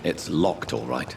It's locked, all right.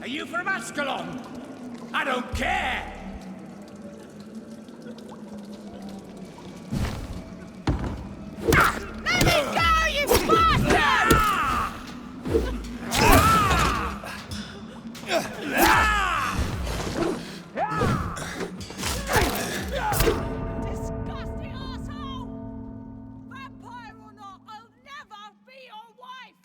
Are you from Ascalon? I don't care! Let me go, you bastard! Disgusting asshole! Vampire or not, I'll never be your wife!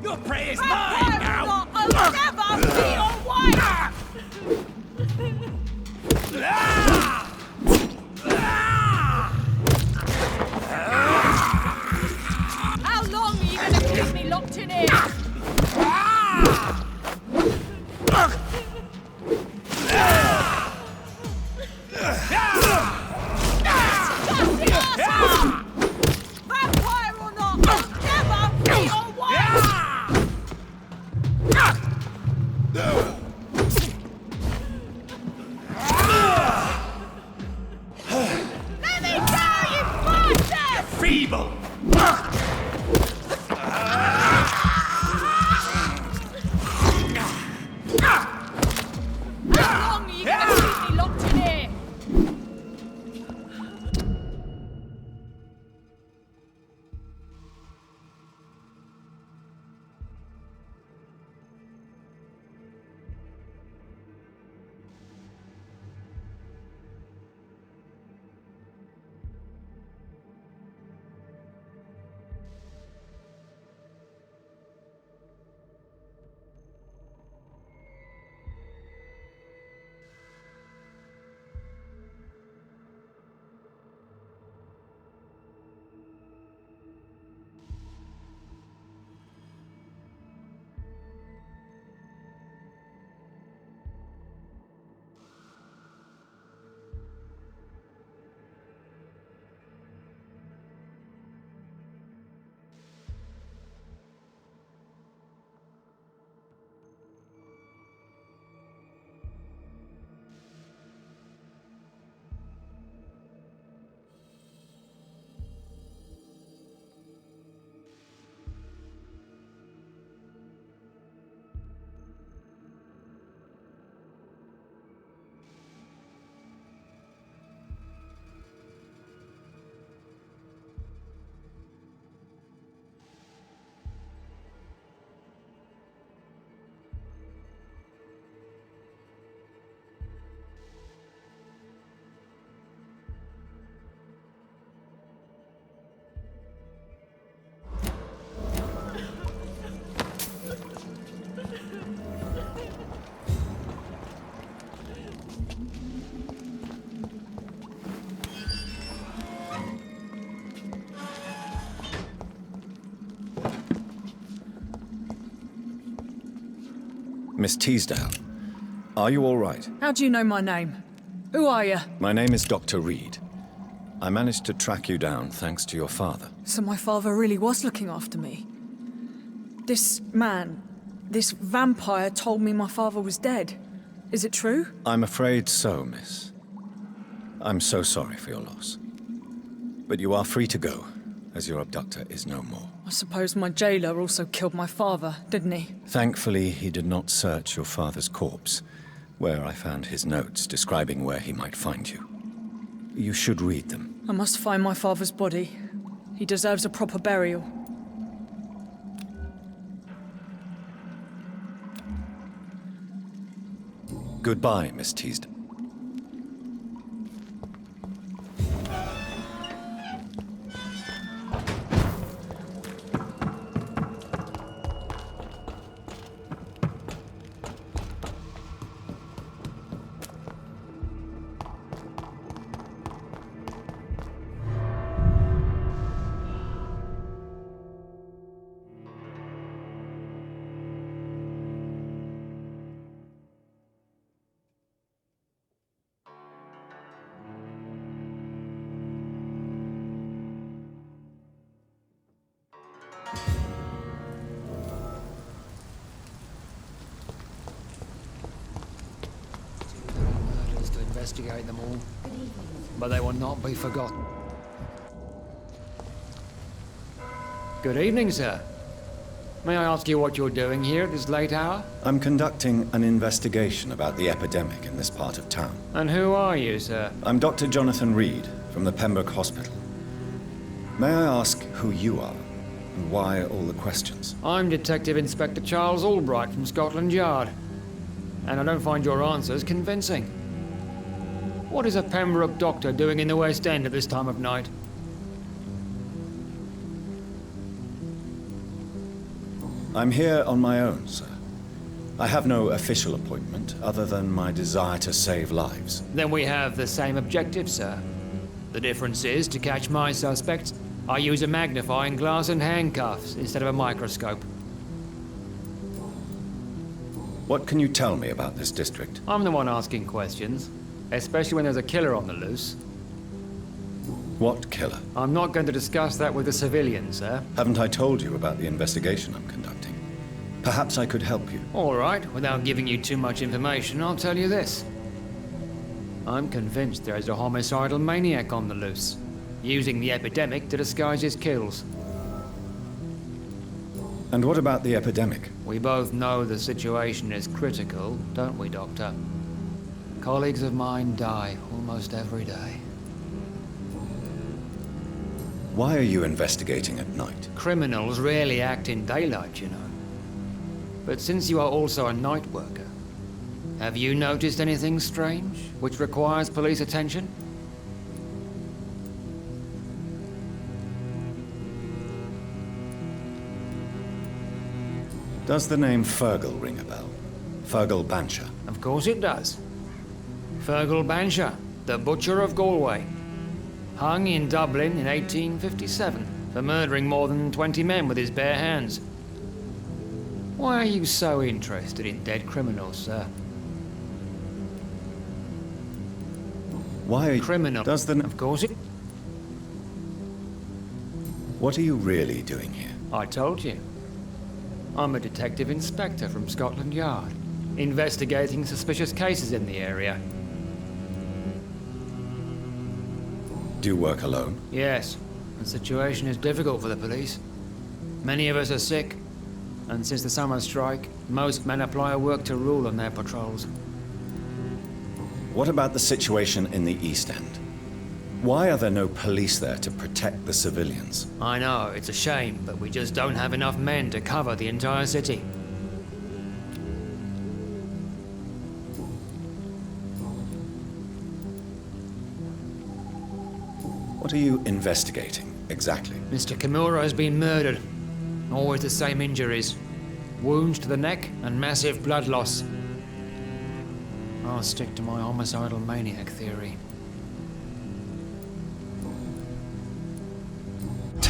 Your prey is mine now! I'll never be your wife! How long are you going to keep me locked in here? Disgusting asshole! Vampire or not, I'll never be your wife! Miss Teasdale, are you all right? How do you know my name? Who are you? My name is Dr. Reed. I managed to track you down thanks to your father. So my father really was looking after me. This man, this vampire told me my father was dead. Is it true? I'm afraid so, miss. I'm so sorry for your loss. But you are free to go, as your abductor is no more. I suppose my jailer also killed my father, didn't he? Thankfully, he did not search your father's corpse, where I found his notes describing where he might find you. You should read them. I must find my father's body. He deserves a proper burial. Goodbye, Miss Teasdale. Investigate them all, but they will not be forgotten. Good evening, sir. May I ask you what you're doing here at this late hour? I'm conducting an investigation about the epidemic in this part of town. And who are you, sir? I'm Dr. Jonathan Reed from the Pembroke Hospital. May I ask who you are and why all the questions? I'm Detective Inspector Charles Albright from Scotland Yard, and I don't find your answers convincing. What is a Pembroke doctor doing in the West End at this time of night? I'm here on my own, sir. I have no official appointment other than my desire to save lives. Then we have the same objective, sir. The difference is, to catch my suspects, I use a magnifying glass and handcuffs instead of a microscope. What can you tell me about this district? I'm the one asking questions, especially when there's a killer on the loose. What killer? I'm not going to discuss that with the civilians, sir. Haven't I told you about the investigation I'm conducting? Perhaps I could help you. All right, without giving you too much information, I'll tell you this. I'm convinced there is a homicidal maniac on the loose, using the epidemic to disguise his kills. And what about the epidemic? We both know the situation is critical, don't we, Doctor? Colleagues of mine die almost every day. Why are you investigating at night? Criminals rarely act in daylight, you know. But since you are also a night worker, have you noticed anything strange which requires police attention? Does the name Fergal ring a bell? Fergal Bancher. Of course it does. Fergal Bancher, the Butcher of Galway. Hung in Dublin in 1857 for murdering more than 20 men with his bare hands. Why are you so interested in dead criminals, sir? Why are you... Criminal. Does the... Of course it... What are you really doing here? I told you. I'm a detective inspector from Scotland Yard, investigating suspicious cases in the area. Do you work alone? Yes, the situation is difficult for the police. Many of us are sick, and since the summer strike, most men apply a work to rule on their patrols. What about the situation in the East End? Why are there no police there to protect the civilians? I know, it's a shame, but we just don't have enough men to cover the entire city. What are you investigating, exactly? Mr. Kimura has been murdered. Always the same injuries. Wounds to the neck and massive blood loss. I'll stick to my homicidal maniac theory.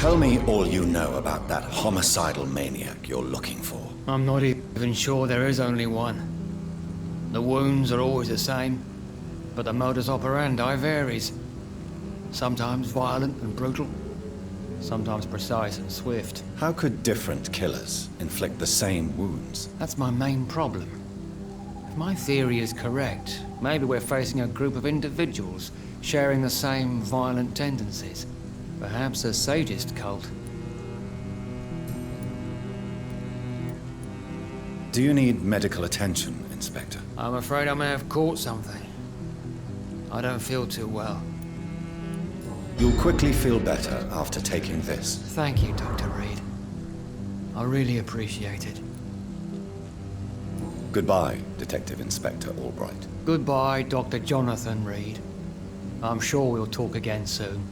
Tell me all you know about that homicidal maniac you're looking for. I'm not even sure there is only one. The wounds are always the same, but the modus operandi varies. Sometimes violent and brutal, sometimes precise and swift. How could different killers inflict the same wounds? That's my main problem. If my theory is correct, maybe we're facing a group of individuals sharing the same violent tendencies. Perhaps a sadist cult. Do you need medical attention, Inspector? I'm afraid I may have caught something. I don't feel too well. You'll quickly feel better after taking this. Thank you, Dr. Reed. I really appreciate it. Goodbye, Detective Inspector Albright. Goodbye, Dr. Jonathan Reed. I'm sure we'll talk again soon.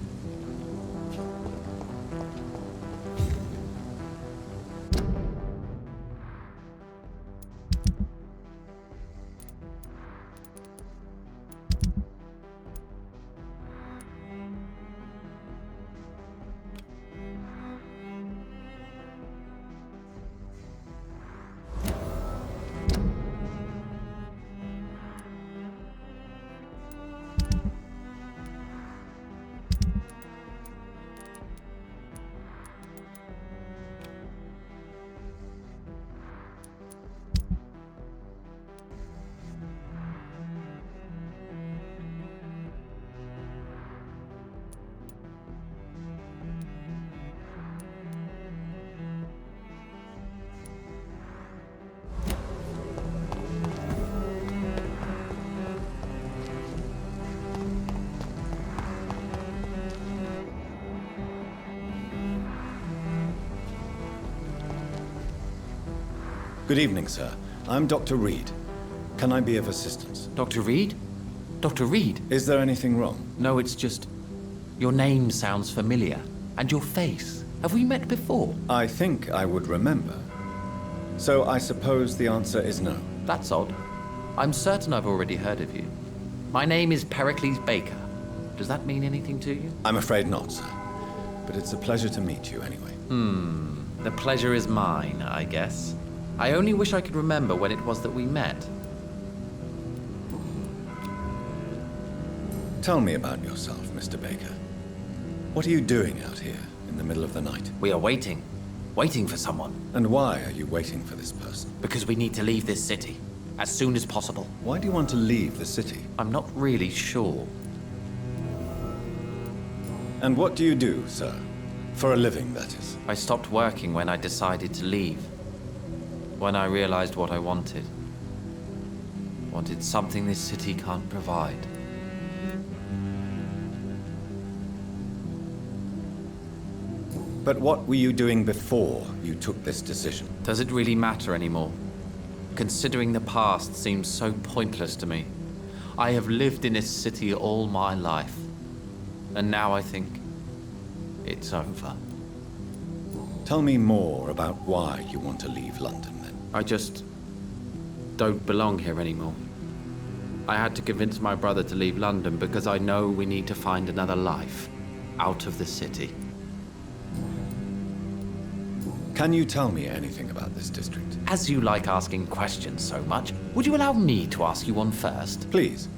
Good evening, sir. I'm Dr. Reed. Can I be of assistance? Dr. Reed? Dr. Reed? Is there anything wrong? No, it's just... your name sounds familiar. And your face. Have we met before? I think I would remember. So I suppose the answer is no. That's odd. I'm certain I've already heard of you. My name is Pericles Baker. Does that mean anything to you? I'm afraid not, sir. But it's a pleasure to meet you anyway. The pleasure is mine, I guess. I only wish I could remember when it was that we met. Tell me about yourself, Mr. Baker. What are you doing out here in the middle of the night? We are waiting. Waiting for someone. And why are you waiting for this person? Because we need to leave this city. As soon as possible. Why do you want to leave the city? I'm not really sure. And what do you do, sir? For a living, that is. I stopped working when I decided to leave. When I realized what I wanted. Wanted something this city can't provide. But what were you doing before you took this decision? Does it really matter anymore? Considering the past seems so pointless to me. I have lived in this city all my life. And now I think it's over. Tell me more about why you want to leave London, then. I just don't belong here anymore. I had to convince my brother to leave London because I know we need to find another life out of the city. Can you tell me anything about this district? As you like asking questions so much, would you allow me to ask you one first? Please,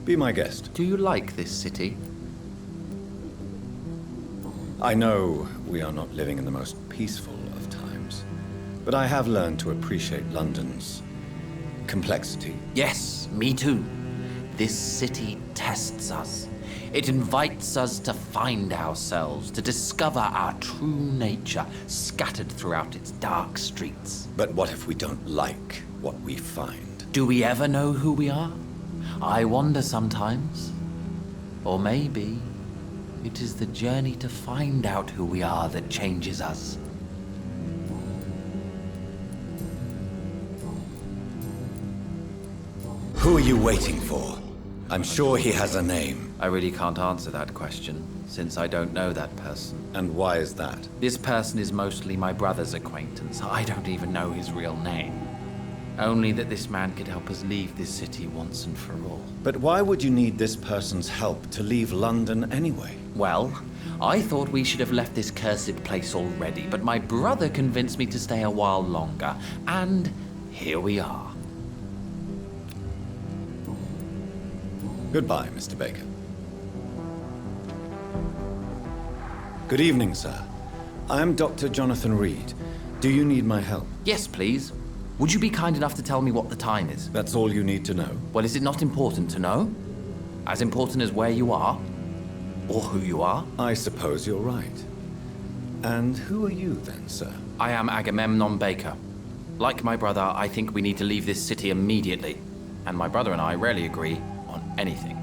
be my guest. Do you like this city? I know we are not living in the most peaceful of times, but I have learned to appreciate London's complexity. Yes, me too. This city tests us. It invites us to find ourselves, to discover our true nature scattered throughout its dark streets. But what if we don't like what we find? Do we ever know who we are? I wonder sometimes. Or maybe it is the journey to find out who we are that changes us. Who are you waiting for? I'm sure he has a name. I really can't answer that question, since I don't know that person. And why is that? This person is mostly my brother's acquaintance. I don't even know his real name. Only that this man could help us leave this city once and for all. But why would you need this person's help to leave London anyway? Well, I thought we should have left this cursed place already, but my brother convinced me to stay a while longer, and here we are. Goodbye, Mr. Baker. Good evening, sir. I am Dr. Jonathan Rid. Do you need my help? Yes, please. Would you be kind enough to tell me what the time is? That's all you need to know? Well, is it not important to know? As important as where you are? Or who you are? I suppose you're right. And who are you then, sir? I am Agamemnon Baker. Like my brother, I think we need to leave this city immediately. And my brother and I rarely agree on anything.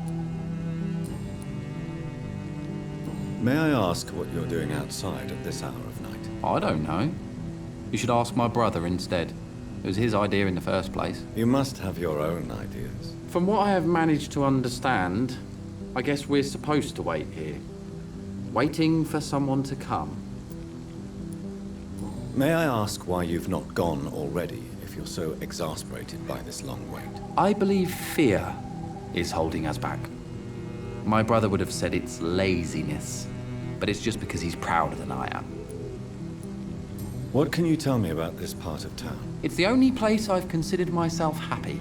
May I ask what you're doing outside at this hour of night? I don't know. You should ask my brother instead. It was his idea in the first place. You must have your own ideas. From what I have managed to understand, I guess we're supposed to wait here. Waiting for someone to come. May I ask why you've not gone already, if you're so exasperated by this long wait? I believe fear is holding us back. My brother would have said it's laziness, but it's just because he's prouder than I am. What can you tell me about this part of town? It's the only place I've considered myself happy.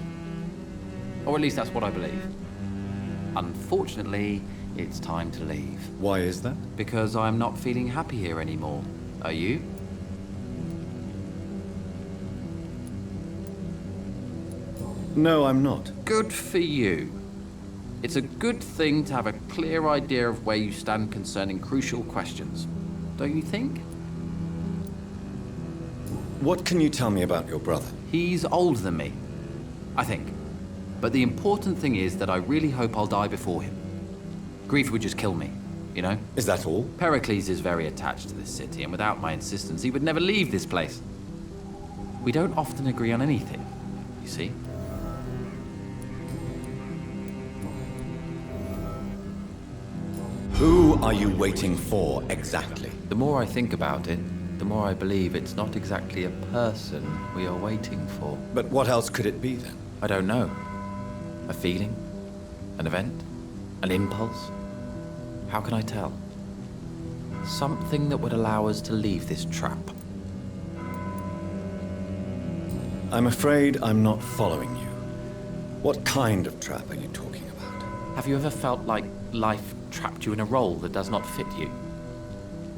Or at least that's what I believe. Unfortunately, it's time to leave. Why is that? Because I'm not feeling happy here anymore. Are you? No, I'm not. Good for you. It's a good thing to have a clear idea of where you stand concerning crucial questions. Don't you think? What can you tell me about your brother? He's older than me, I think. But the important thing is that I really hope I'll die before him. Grief would just kill me, you know? Is that all? Pericles is very attached to this city, and without my insistence, he would never leave this place. We don't often agree on anything, you see? Who are you waiting for, exactly? The more I think about it, the more I believe it's not exactly a person we are waiting for. But what else could it be, then? I don't know. A feeling? An event? An impulse? How can I tell? Something that would allow us to leave this trap. I'm afraid I'm not following you. What kind of trap are you talking about? Have you ever felt like life trapped you in a role that does not fit you?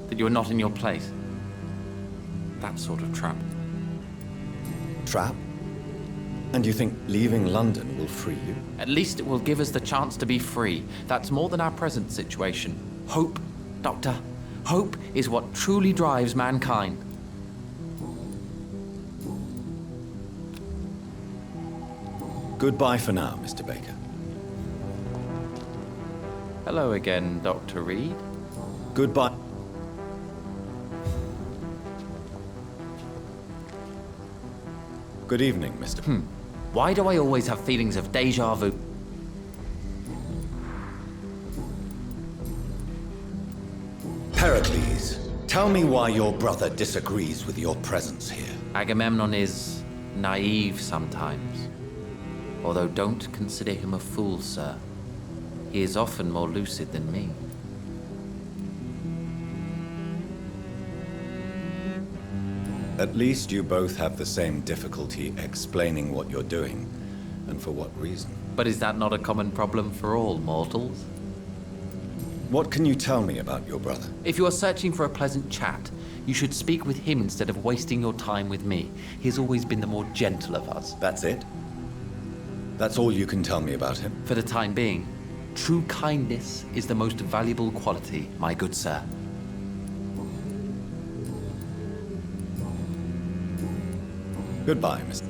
That you are not in your place? That sort of trap. Trap? And you think leaving London will free you? At least it will give us the chance to be free. That's more than our present situation. Hope, Doctor. Hope is what truly drives mankind. Goodbye for now, Mr. Baker. Hello again, Dr. Reed. Goodbye. Good evening, Mr. Why do I always have feelings of déjà vu? Pericles, tell me why your brother disagrees with your presence here. Agamemnon is naive sometimes. Although don't consider him a fool, sir. He is often more lucid than me. At least you both have the same difficulty explaining what you're doing, and for what reason. But is that not a common problem for all mortals? What can you tell me about your brother? If you are searching for a pleasant chat, you should speak with him instead of wasting your time with me. He has always been the more gentle of us. That's it? That's all you can tell me about him? For the time being, true kindness is the most valuable quality, my good sir. Goodbye, Mr.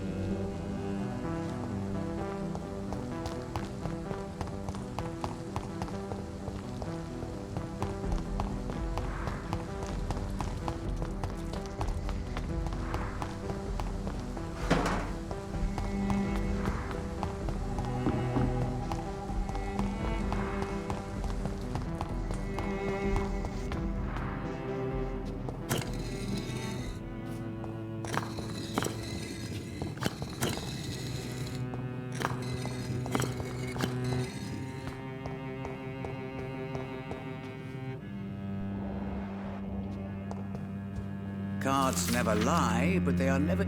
cards never lie, but they are never...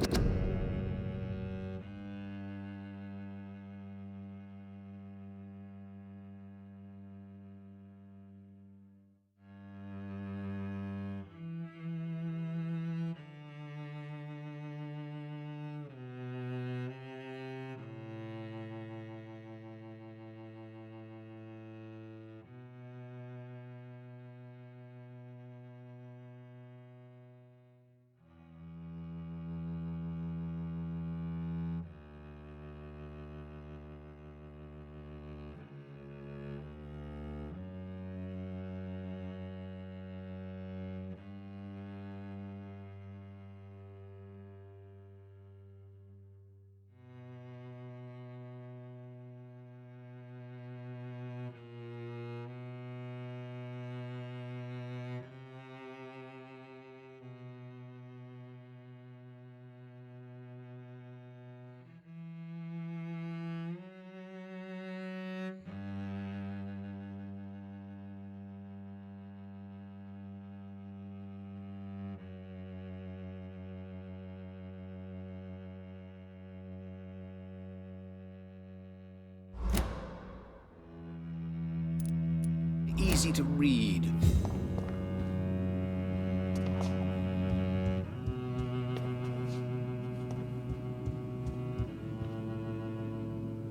Easy to read.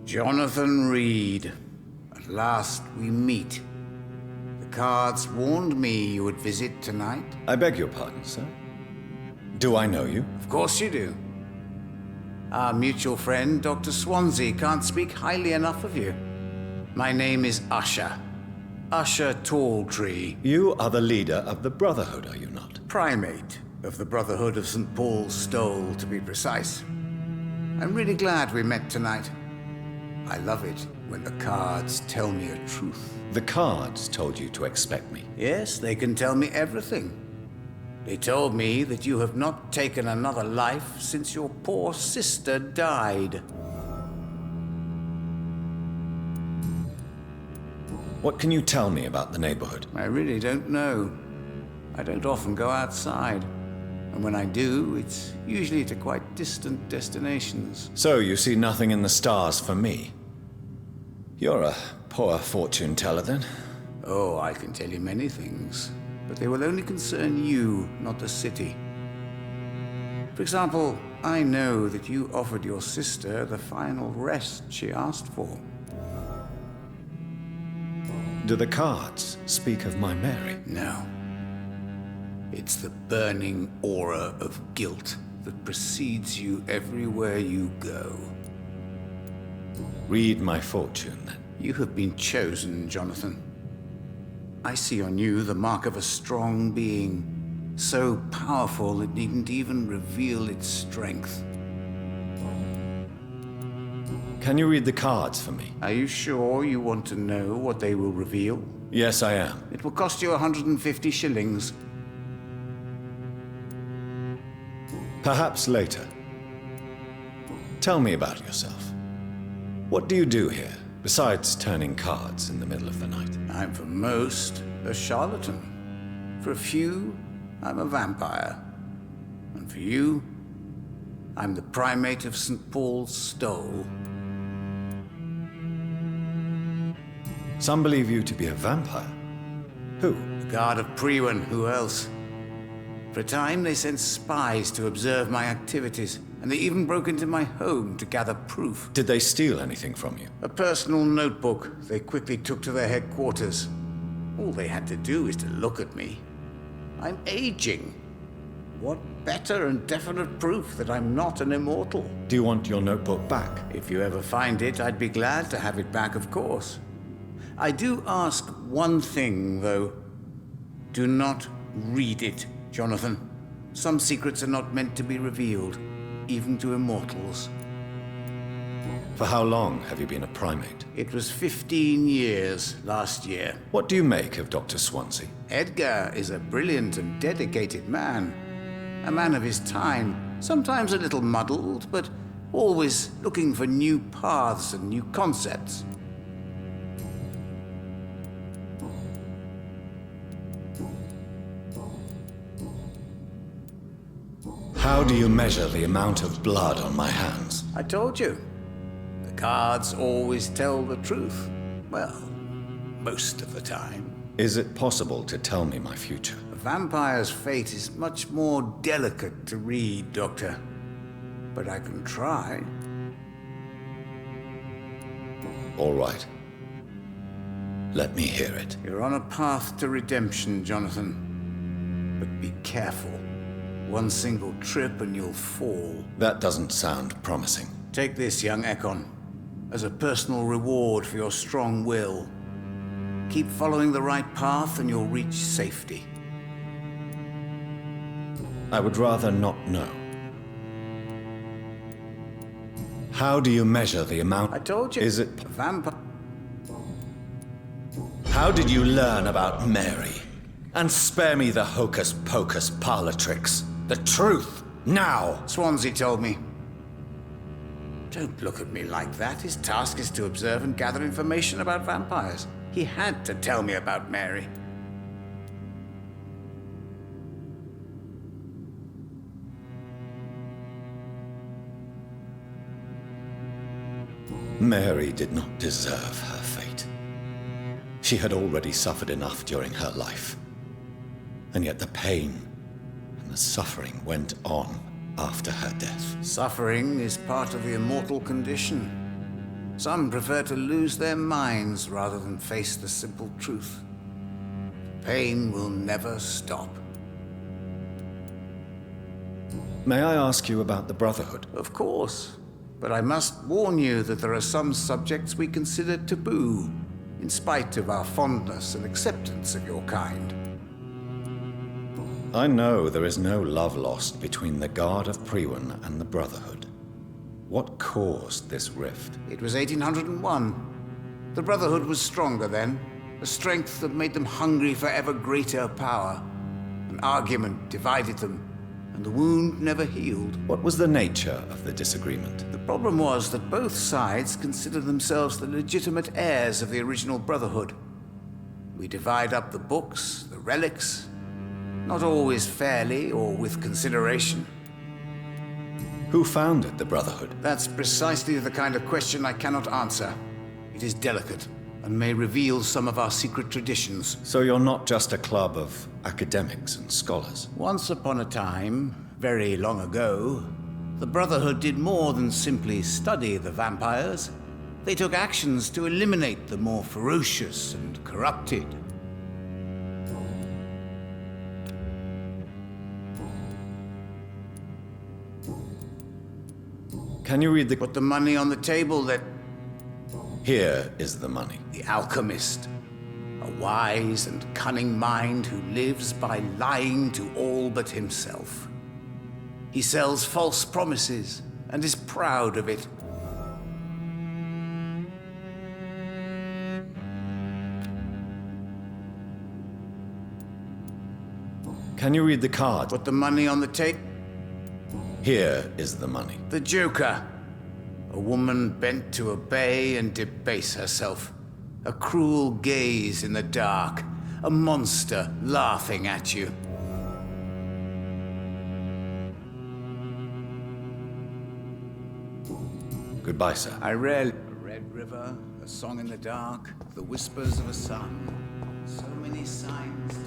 Jonathan Rид. At last we meet. The cards warned me you would visit tonight. I beg your pardon, sir. Do I know you? Of course you do. Our mutual friend, Dr. Swansea, can't speak highly enough of you. My name is Usher. Usher Talltree. You are the leader of the Brotherhood, are you not? Primate of the Brotherhood of St. Paul's Stole, to be precise. I'm really glad we met tonight. I love it when the cards tell me a truth. The cards told you to expect me. Yes, they can tell me everything. They told me that you have not taken another life since your poor sister died. What can you tell me about the neighborhood? I really don't know. I don't often go outside. And when I do, it's usually to quite distant destinations. So you see nothing in the stars for me? You're a poor fortune teller, then? Oh, I can tell you many things, but they will only concern you, not the city. For example, I know that you offered your sister the final rest she asked for. Do the cards speak of my Mary? No. It's the burning aura of guilt that precedes you everywhere you go. Read my fortune, then. You have been chosen, Jonathan. I see on you the mark of a strong being, so powerful it needn't even reveal its strength. Can you read the cards for me? Are you sure you want to know what they will reveal? Yes, I am. It will cost you 150 shillings. Perhaps later. Tell me about yourself. What do you do here, besides turning cards in the middle of the night? I'm for most a charlatan. For a few, I'm a vampire. And for you, I'm the primate of St. Paul's Stole. Some believe you to be a vampire. Who? The Guard of Prewen, who else? For a time, they sent spies to observe my activities, and they even broke into my home to gather proof. Did they steal anything from you? A personal notebook they quickly took to their headquarters. All they had to do is to look at me. I'm aging. What better and definite proof that I'm not an immortal? Do you want your notebook back? If you ever find it, I'd be glad to have it back, of course. I do ask one thing, though. Do not read it, Jonathan. Some secrets are not meant to be revealed, even to immortals. For how long have you been a primate? It was 15 years last year. What do you make of Dr. Swansea? Edgar is a brilliant and dedicated man. A man of his time, sometimes a little muddled, but always looking for new paths and new concepts. How do you measure the amount of blood on my hands? I told you. The cards always tell the truth. Well, most of the time. Is it possible to tell me my future? A vampire's fate is much more delicate to read, Doctor. But I can try. All right. Let me hear it. You're on a path to redemption, Jonathan. But be careful. One single trip and you'll fall. That doesn't sound promising. Take this, young Ekon, as a personal reward for your strong will. Keep following the right path and you'll reach safety. I would rather not know. How do you measure the amount? I told you. Is it... Vampire... How did you learn about Mary? And spare me the hocus-pocus parlor tricks. The truth, now! Swansea told me. Don't look at me like that. His task is to observe and gather information about vampires. He had to tell me about Mary. Mary did not deserve her fate. She had already suffered enough during her life. And yet the pain and the suffering went on after her death. Suffering is part of the immortal condition. Some prefer to lose their minds rather than face the simple truth. Pain will never stop. May I ask you about the Brotherhood? Of course. But I must warn you that there are some subjects we consider taboo, in spite of our fondness and acceptance of your kind. I know there is no love lost between the Guard of Priwen and the Brotherhood. What caused this rift? It was 1801. The Brotherhood was stronger then, a strength that made them hungry for ever greater power. An argument divided them, and the wound never healed. What was the nature of the disagreement? The problem was that both sides considered themselves the legitimate heirs of the original Brotherhood. We divide up the books, the relics, not always fairly or with consideration. Who founded the Brotherhood? That's precisely the kind of question I cannot answer. It is delicate and may reveal some of our secret traditions. So you're not just a club of academics and scholars? Once upon a time, very long ago, the Brotherhood did more than simply study the vampires. They took actions to eliminate the more ferocious and corrupted. Can you read the... Put the money on the table that... Here is the money. The alchemist. A wise and cunning mind who lives by lying to all but himself. He sells false promises and is proud of it. Can you read the card? Put the money on the table. Here is the money. The Joker. A woman bent to obey and debase herself. A cruel gaze in the dark. A monster laughing at you. Goodbye, sir. I read A Red River, A Song in the Dark, The Whispers of a Sun. So many signs.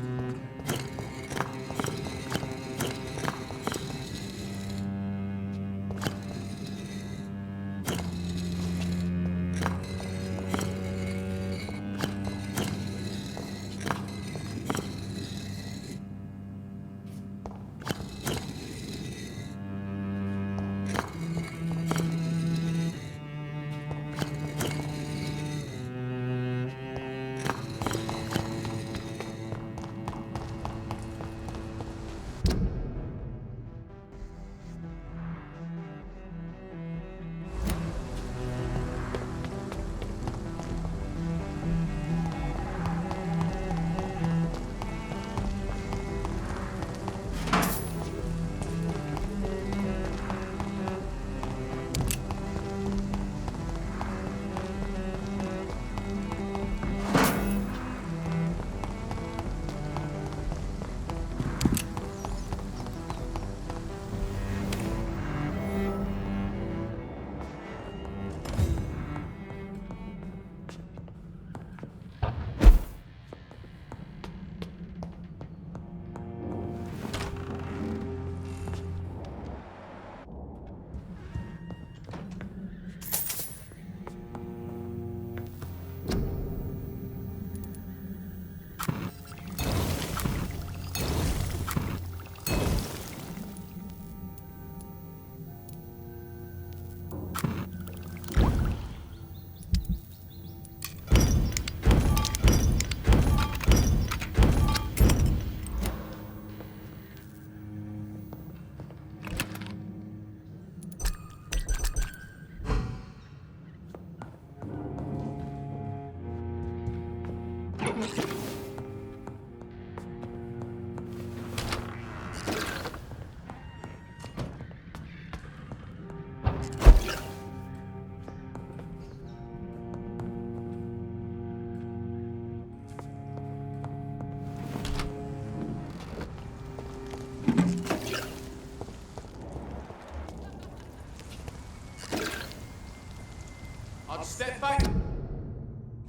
I'd step back,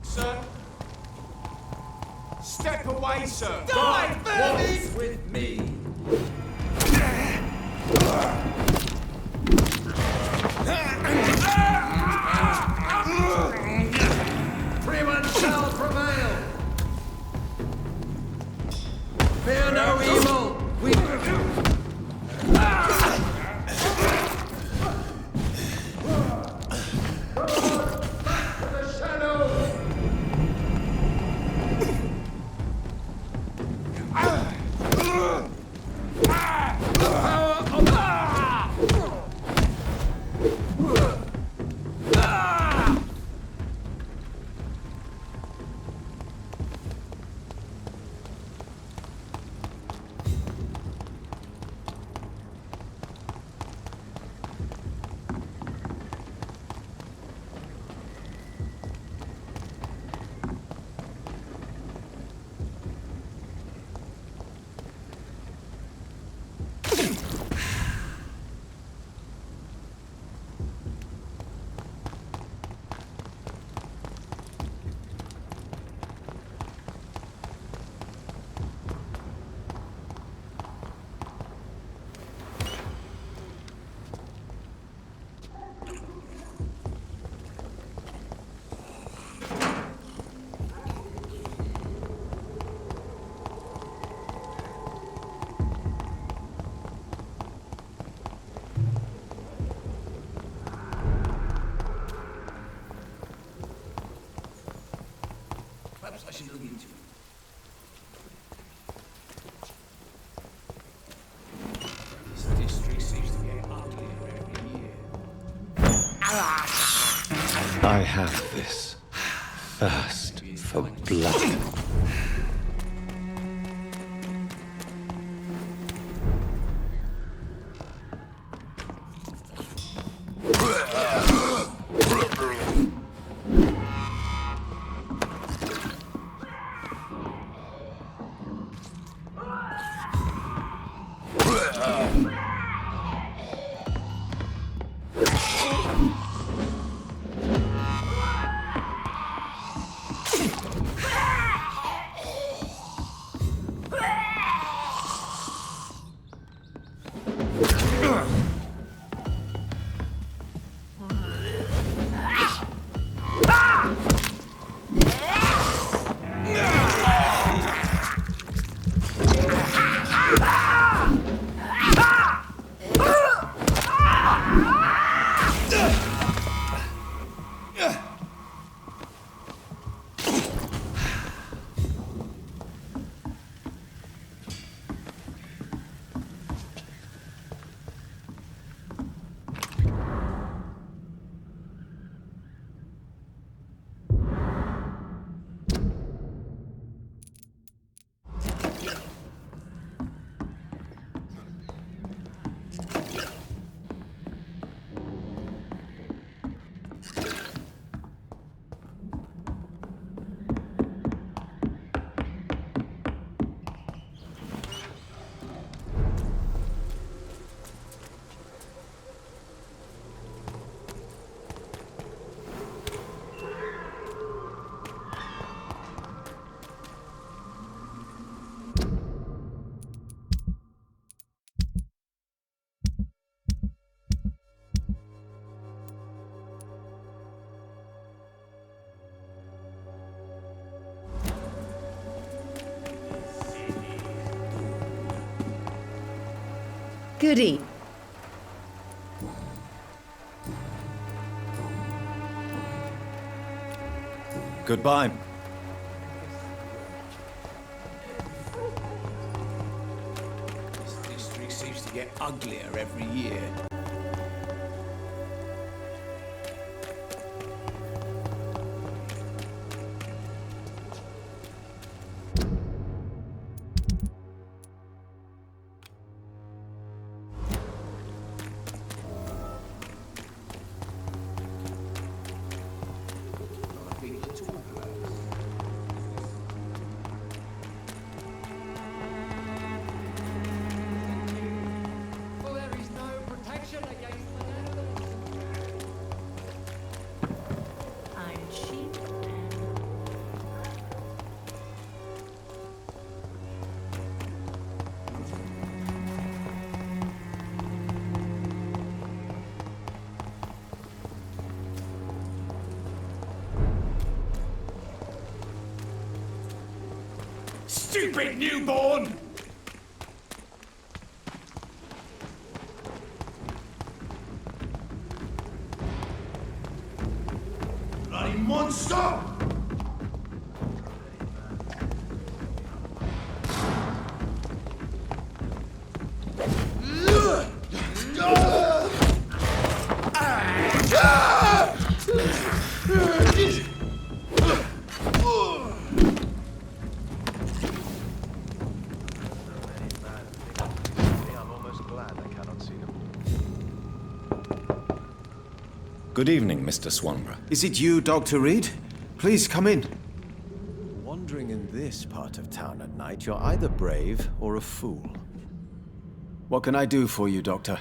sir. Step away, sir. Die, Walk with me. 3-1 shall prevail. Fear no evil. We... Perhaps I should look into it. This district seems to get uglier every year. I have this thirst for blood. Goody. Goodbye. This district seems to get uglier every year. stupid newborn! Bloody monster! Good evening, Mr. Swanborough. Is it you, Dr. Reed? Please come in. Wandering in this part of town at night, you're either brave or a fool. What can I do for you, Doctor?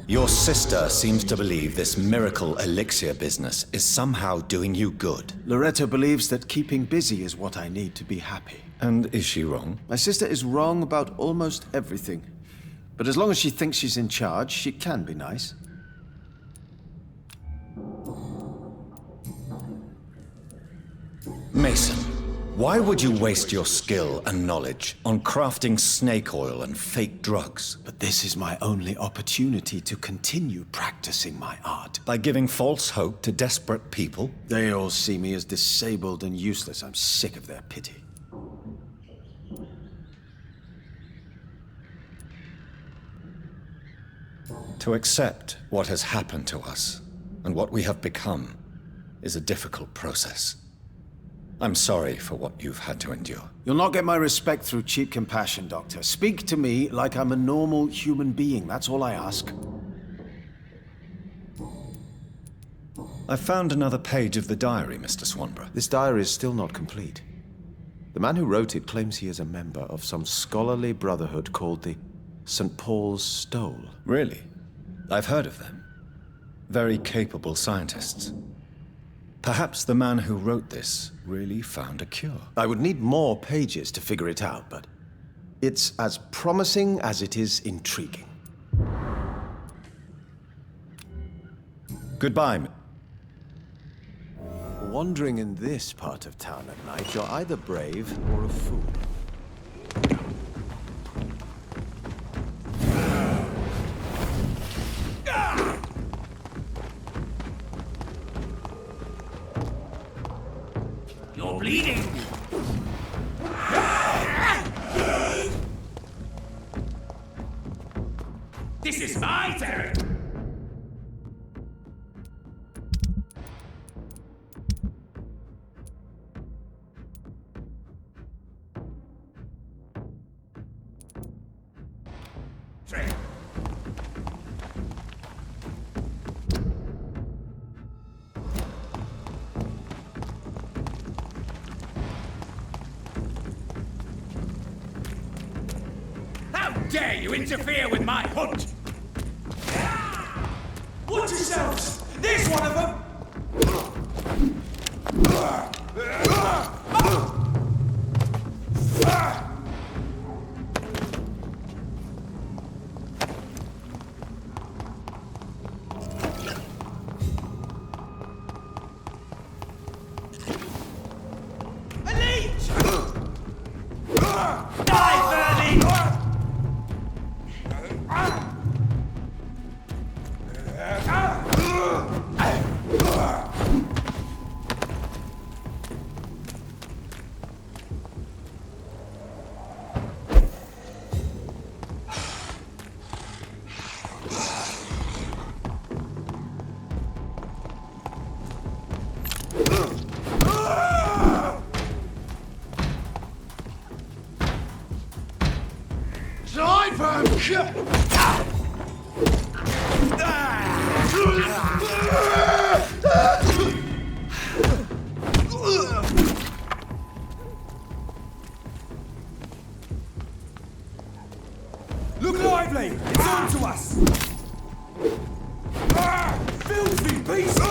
Your sister seems to believe this miracle elixir business is somehow doing you good. Loretta believes that keeping busy is what I need to be happy. And is she wrong? My sister is wrong about almost everything. But as long as she thinks she's in charge, she can be nice. Mason, why would you waste your skill and knowledge on crafting snake oil and fake drugs? But this is my only opportunity to continue practicing my art. By giving false hope to desperate people? They all see me as disabled and useless. I'm sick of their pity. To accept what has happened to us and what we have become is a difficult process. I'm sorry for what you've had to endure. You'll not get my respect through cheap compassion, Doctor. Speak to me like I'm a normal human being. That's all I ask. I found another page of the diary, Mr. Swanborough. This diary is still not complete. The man who wrote it claims he is a member of some scholarly brotherhood called the St. Paul's Stole. Really? I've heard of them. Very capable scientists. Perhaps the man who wrote this really found a cure. I would need more pages to figure it out, but it's as promising as it is intriguing. Goodbye. Wandering in this part of town at night, you're either brave or a fool. You're bleeding! This is my territory! How dare you interfere with my hunt! Watch yourselves! There's one of them! Look lively! It's on to us! Filthy beast!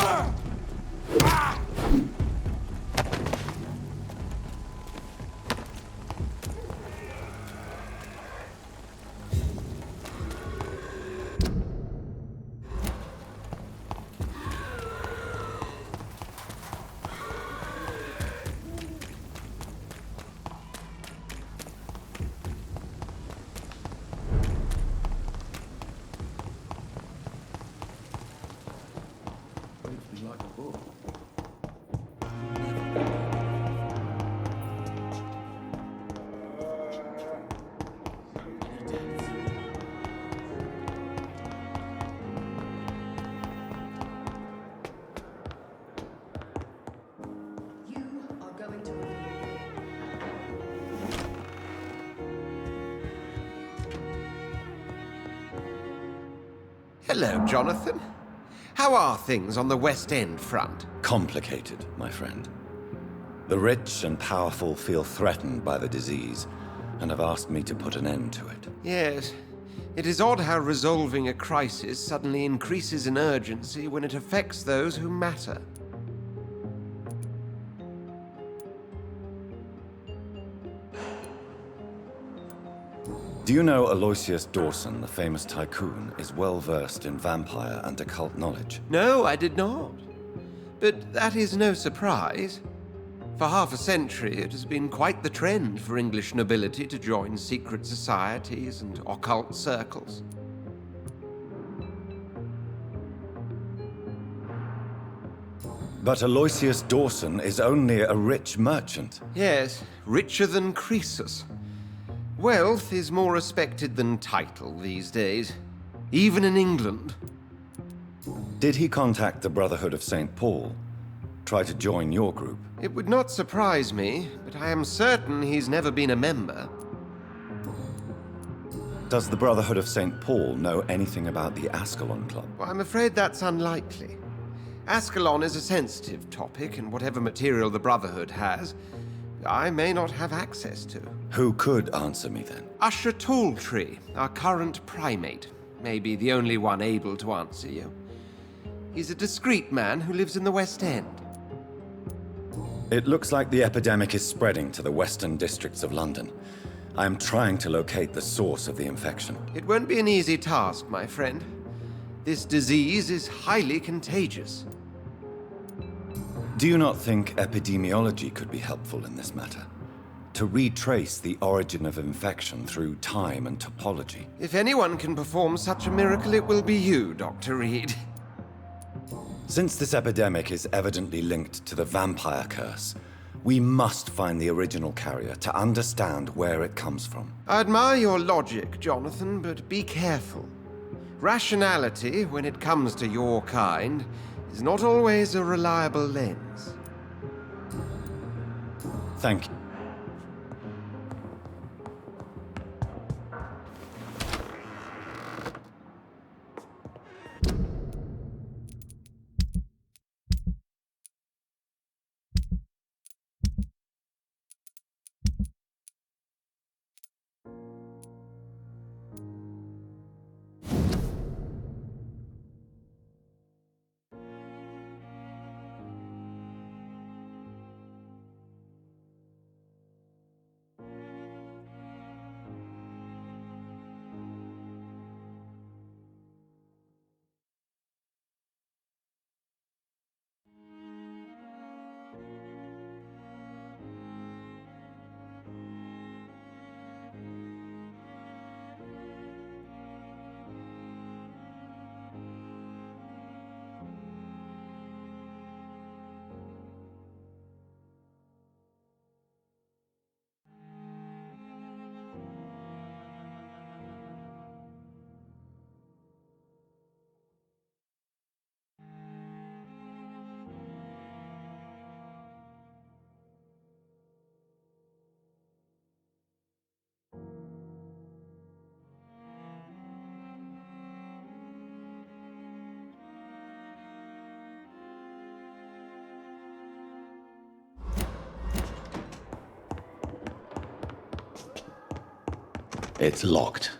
Hello, Jonathan. How are things on the West End front? Complicated, my friend. The rich and powerful feel threatened by the disease and have asked me to put an end to it. Yes. It is odd how resolving a crisis suddenly increases in urgency when it affects those who matter. Do you know Aloysius Dawson, the famous tycoon, is well versed in vampire and occult knowledge? No, I did not. But that is no surprise. For half a century, it has been quite the trend for English nobility to join secret societies and occult circles. But Aloysius Dawson is only a rich merchant. Yes, richer than Croesus. Wealth is more respected than title these days, even in England. Did he contact the Brotherhood of St. Paul? Try to join your group? It would not surprise me, but I am certain he's never been a member. Does the Brotherhood of St. Paul know anything about the Ascalon Club? Well, I'm afraid that's unlikely. Ascalon is a sensitive topic, and whatever material the Brotherhood has, I may not have access to. Who could answer me then? Usher Talltree, our current primate, may be the only one able to answer you. He's a discreet man who lives in the West End. It looks like the epidemic is spreading to the western districts of London. I am trying to locate the source of the infection. It won't be an easy task, my friend. This disease is highly contagious. Do you not think epidemiology could be helpful in this matter? To retrace the origin of infection through time and topology? If anyone can perform such a miracle, it will be you, Dr. Reed. Since this epidemic is evidently linked to the vampire curse, we must find the original carrier to understand where it comes from. I admire your logic, Jonathan, but be careful. Rationality, when it comes to your kind, is not always a reliable lens. Thank you. It's locked.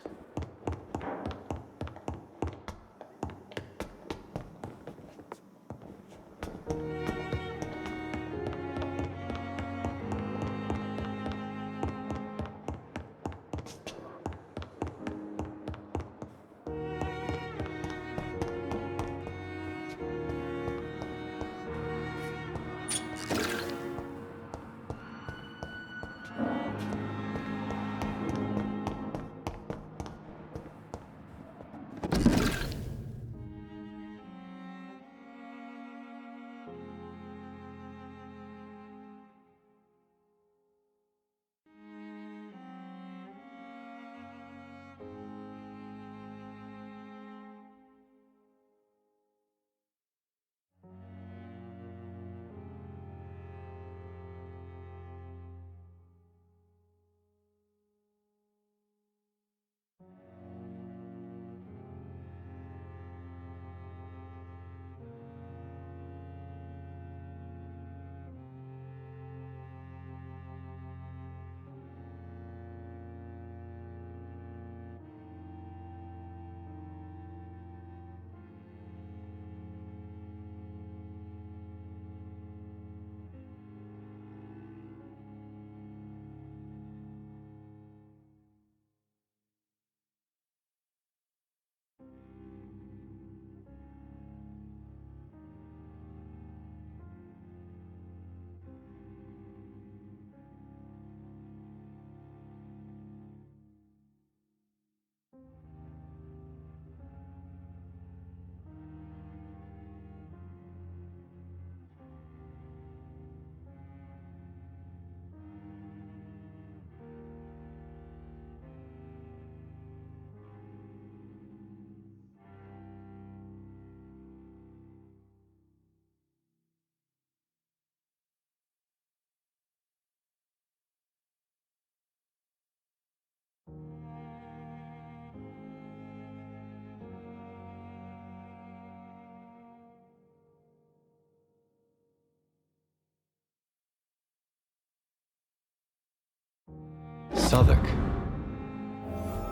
Southwark.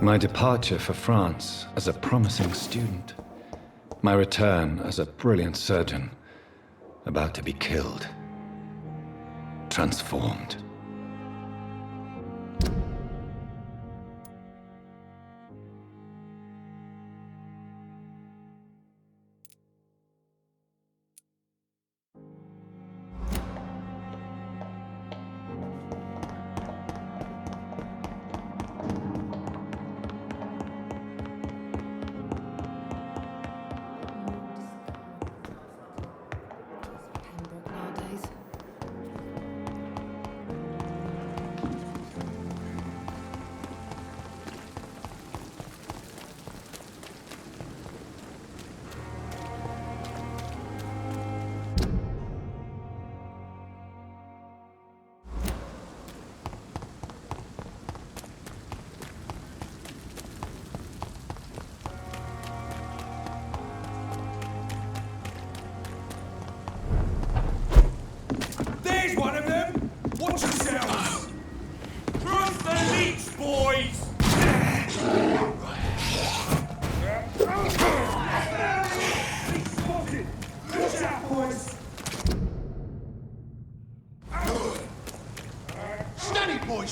My departure for France as a promising student. My return as a brilliant surgeon, about to be killed. Transformed.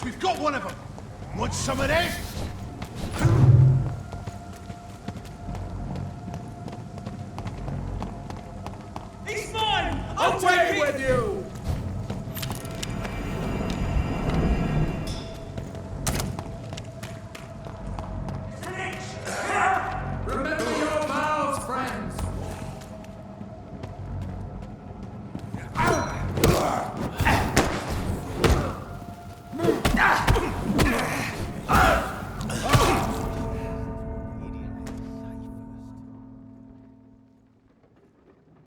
We've got one of them! Want some of this? He's mine! I'll take it with you!